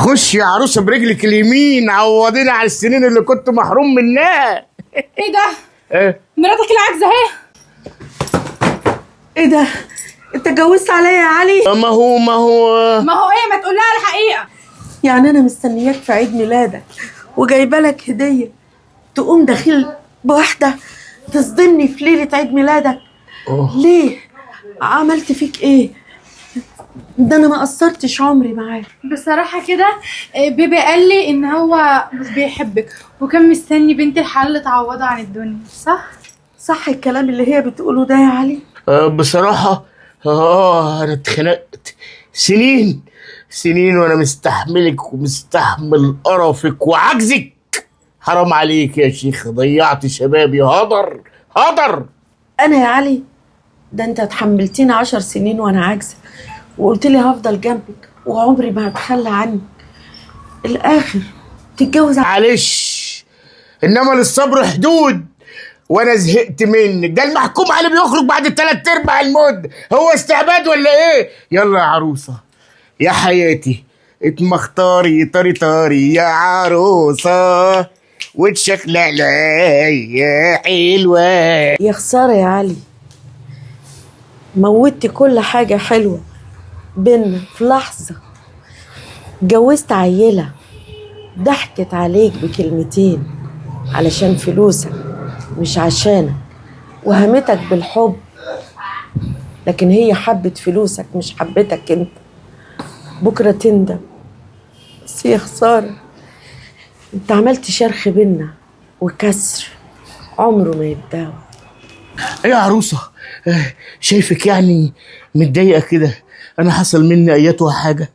خش يا عروسه برجلك اليمين، عوضينا على السنين اللي كنت محروم منها. ايه ده؟ ايه مراتك العجزه اهي. ايه ده؟ انت اتجوزت عليا يا علي؟ ما هو ايه؟ ما تقول لها الحقيقه. يعني انا مستنياك في عيد ميلادك وجايبه لك هديه، تقوم داخل بواحده تصدمني في ليله عيد ميلادك؟ ليه؟ عملت فيك ايه؟ ده انا ما قصرتش عمري معاك. بصراحه كده بيبي قال لي ان هو مش بيحبك وكان مستني بنت الحلال تعوضه عن الدنيا. صح الكلام اللي هي بتقوله ده يا علي؟ بصراحه انا اتخنقت سنين وانا مستحملك ومستحمل قرفك وعجزك. حرام عليك يا شيخ، ضيعت شبابي. هدر. انا يا علي؟ ده انت اتحملتيني 10 سنين وانا عاجزه وقلت لي هفضل جنبك وعمري ما هتخلى عنك. الاخر تتجوز معلش، انما للصبر حدود، وانا زهقت منك. ده المحكوم عليه بيخرج بعد 3/4 المدة. هو استعباد ولا ايه؟ يلا يا عروسه يا حياتي، اتمختاري طاري يا عروسه وتشكلع يا حلوه. يا خساره يا علي، موتي كل حاجه حلوه بينا في لحظه. اتجوزت عيله ضحكت عليك بكلمتين علشان فلوسك مش عشانك، وهمتك بالحب، لكن هي حبت فلوسك مش حبتك انت. بكره تندم. بس يا خساره، انت عملت شرخ بينا وكسر عمره ما يتداوى. ايه يا عروسه، شايفك يعني متضايقه كده. انا حصل مني اياتها حاجه؟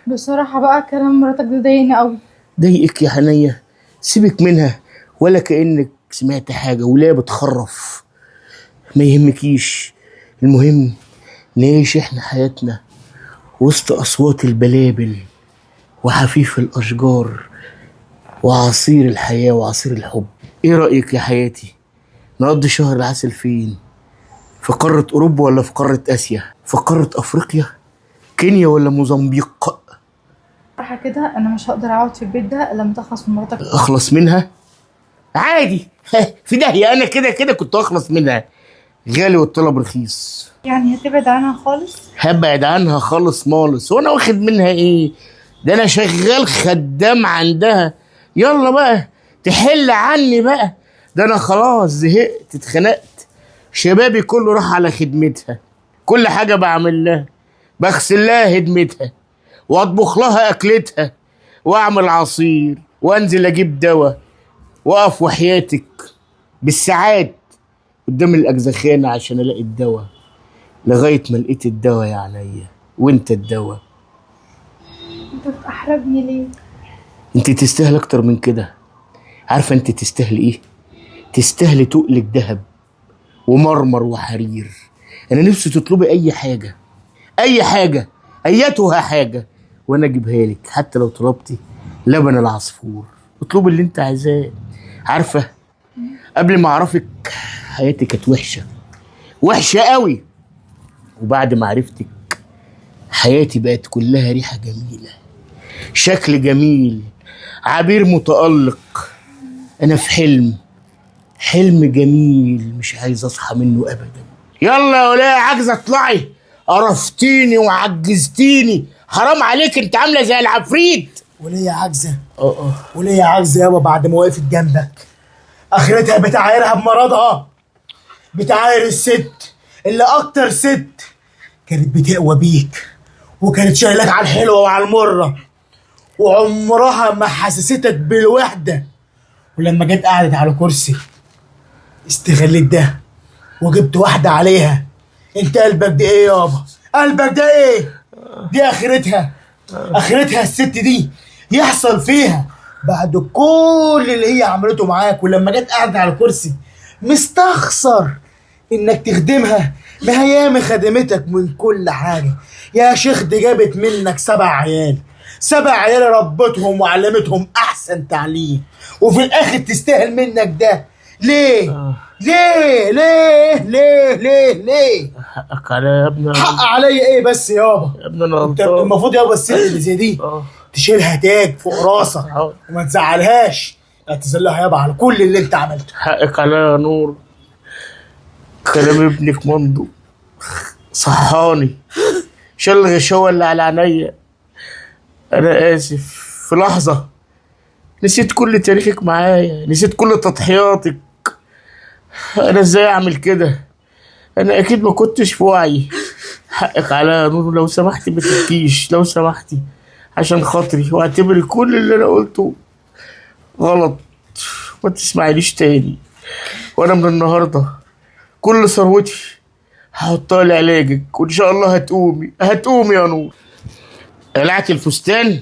بصراحه بقى كلام مراتك ده ضايقني قوي. ضايقك يا حنيه؟ سيبك منها ولا كأنك سمعت حاجه، ولا بتخرف. ما يهمكيش. المهم نعيش احنا حياتنا وسط اصوات البلابل وحفيف الاشجار وعصير الحياه وعصير الحب. ايه رايك يا حياتي نقضي شهر العسل فين؟ في قاره اوروبا ولا في قاره اسيا؟ في قاره افريقيا؟ كينيا ولا موزمبيق؟ صراحه كده انا مش هقدر اقعد في البيت ده الا لما تخلص من مراتك. اخلص منها؟ عادي. في داهيه، انا كده كنت اخلص منها. غالي والطلب رخيص. يعني هتبعد عنها خالص؟ هبعد عنها خالص مالص، وانا واخد منها ايه؟ ده انا شغال خدام عندها. يلا بقى تحل عني بقى. ده انا خلاص زهقت اتخنقت. شبابي كله راح على خدمتها. كل حاجة بعمل لها، بغسل لها هدمتها واطبخ لها اكلتها واعمل عصير وانزل اجيب دواء واقف وحياتك بالساعات قدام الاجزخانة عشان الاقي الدواء، لغاية ما لقيت الدواء يا عينيا. وانت الدواء. انت بتحرجني ليه؟ انت تستاهل اكتر من كده. عارفة انت تستاهل ايه؟ تستاهل تقلك دهب ومرمر وحرير. انا نفسي تطلبي اي حاجة ايتها حاجة وانا اجيبها لك. حتى لو طلبتي لبن العصفور، اطلبي اللي انت عايزاه. عارفة قبل ما اعرفك حياتي كانت وحشة قوي، وبعد ما عرفتك حياتي بقت كلها ريحة جميلة، شكل جميل، عبير متألق. انا في حلم جميل مش عايز اصحى منه ابدا. يلا يا ولاية عاجزة اطلعي، قرفتيني وعجزتيني. حرام عليك، انت عاملة زي العفريت. وليه عاجزة؟ وليه عاجزة يابا بعد ما وقفت جنبك؟ اخرتها بتعايرها بمرضها، بتعاير الست اللي اكتر ست كانت بتقوى بيك وكانت شايلك على الحلوة وعلى المرة، وعمرها ما حسستك بالوحدة. ولما جت قعدت على كرسي استغلت ده وجبت واحدة عليها. انت قلبك ده ايه يابا؟ قلبك ده ايه؟ دي اخرتها الست دي يحصل فيها بعد كل اللي هي عملته معاك. ولما جت قعدت على كرسي مستخسر انك تخدمها. ما هي ياما خدمتك من كل حاجة يا شيخ. دي جابت منك 7 عيال ربتهم وعلمتهم احسن تعليم، وفي الاخر تستاهل منك ده. ليه؟ ليه؟ حقك عليا يا ابني. حق عليا ايه بس يابا؟ يا ابني انا انت غلطان. المفروض يابا الست اللي زي دي تشيلها تاج فوق راسك وما تزعلهاش. اعتذر لها يابا على كل اللي انت عملته. حقك عليا يا نور، كلام ابنك مندو صحاني، شال الغشاوة اللي على عينيا. انا اسف، في لحظة نسيت كل تاريخك معايا، نسيت كل تضحياتك. انا ازاي اعمل كده؟ انا اكيد ما كنتش في وعي. حقك عليا يا نور، لو سمحتي ما تبكيش لو سمحتي، عشان خاطري، واعتبري كل اللي انا قلته غلط، ما تسمعيليش تاني. وانا من النهارده كل ثروتي هحطها لعلاجك، وان شاء الله هتقومي يا نور. قلعت الفستان؟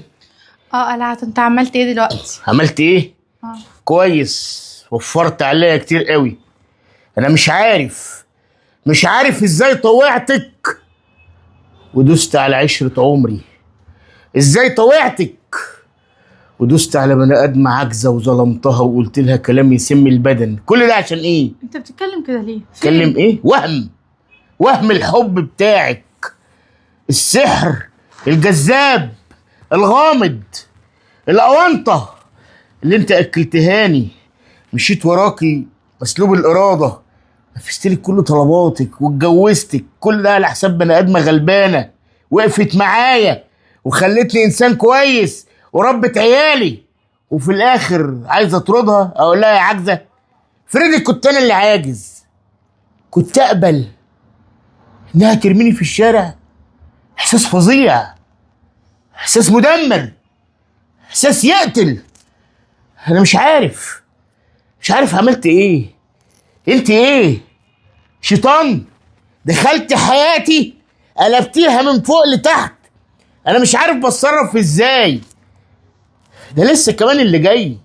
قلعت. انت عملت ايه دلوقتي؟ عملت ايه؟ كويس، وفرت عليا كتير قوي. انا مش عارف ازاي طوعتك ودوست على عشرة عمري، ازاي طوعتك ودوست على بني ادم عاجزه وظلمتها وقلت لها كلام يسم البدن. كل ده عشان ايه؟ انت بتتكلم كده ليه؟ بتتكلم ايه؟ وهم الحب بتاعك، السحر الجذاب الغامض، الاونطه اللي انت اكلتهاني. مشيت وراكي مسلوب الاراده، نفذتلك كل طلباتك واتجوزتك، كل ده على حساب بني ادمه غلبانه وقفت معايا وخلتني انسان كويس وربت عيالي، وفي الاخر عايزه اطردها. اقول لها يا عاجزه؟ فريدك كنت انا اللي عاجز، كنت اقبل انها ترميني في الشارع؟ احساس فظيع، احساس مدمر، احساس يقتل. انا مش عارف عملت ايه. انت ايه؟ شيطان دخلت حياتي قلبتيها من فوق لتحت. انا مش عارف بتصرف ازاي. ده لسه كمان اللي جاي.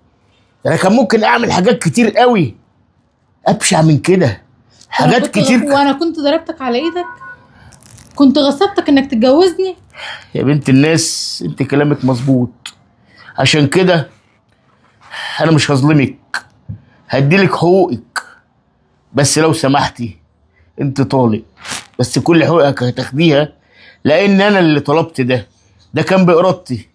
انا كان ممكن اعمل حاجات كتير قوي ابشع من كده، حاجات كتير. وانا كنت ضربتك على ايدك؟ كنت غصبتك انك تتجوزني؟ يا بنت الناس انت كلامك مظبوط، عشان كده انا مش هظلمك، هديلك حقوقك. بس لو سمحتي، انت طالق، بس كل حقوقك هتاخديها، لان انا اللي طلبت ده كان بارادتي.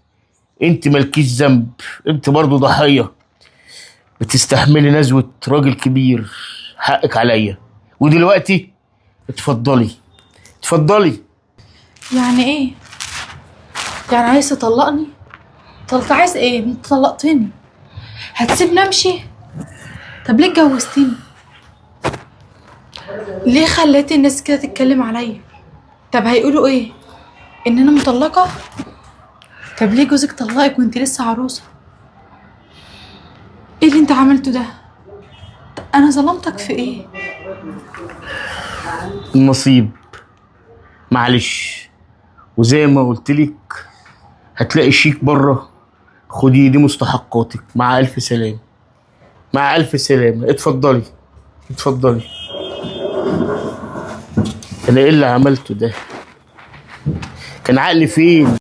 انت مالكيش ذنب، انت برضو ضحيه، بتستحملي نزوه راجل كبير. حقك عليا. ودلوقتي اتفضلي. يعني ايه؟ يعني عايز تطلقني؟ طب عايز ايه؟ انت طلقتني، هتسيبني امشي؟ طب ليه اتجوزتني؟ ليه خليت الناس كده تتكلم عليا؟ طب هيقولوا ايه؟ ان انا مطلقه؟ طب ليه جوزك طلقك وانت لسه عروسه؟ ايه اللي انت عملته ده؟ انا ظلمتك في ايه؟ النصيب، معلش. وزي ما قلتلك هتلاقي شيك بره، خدي دي مستحقاتك. مع الف سلامه. اتفضلي. انا ايه اللي عملته ده؟ كان عقلي فين؟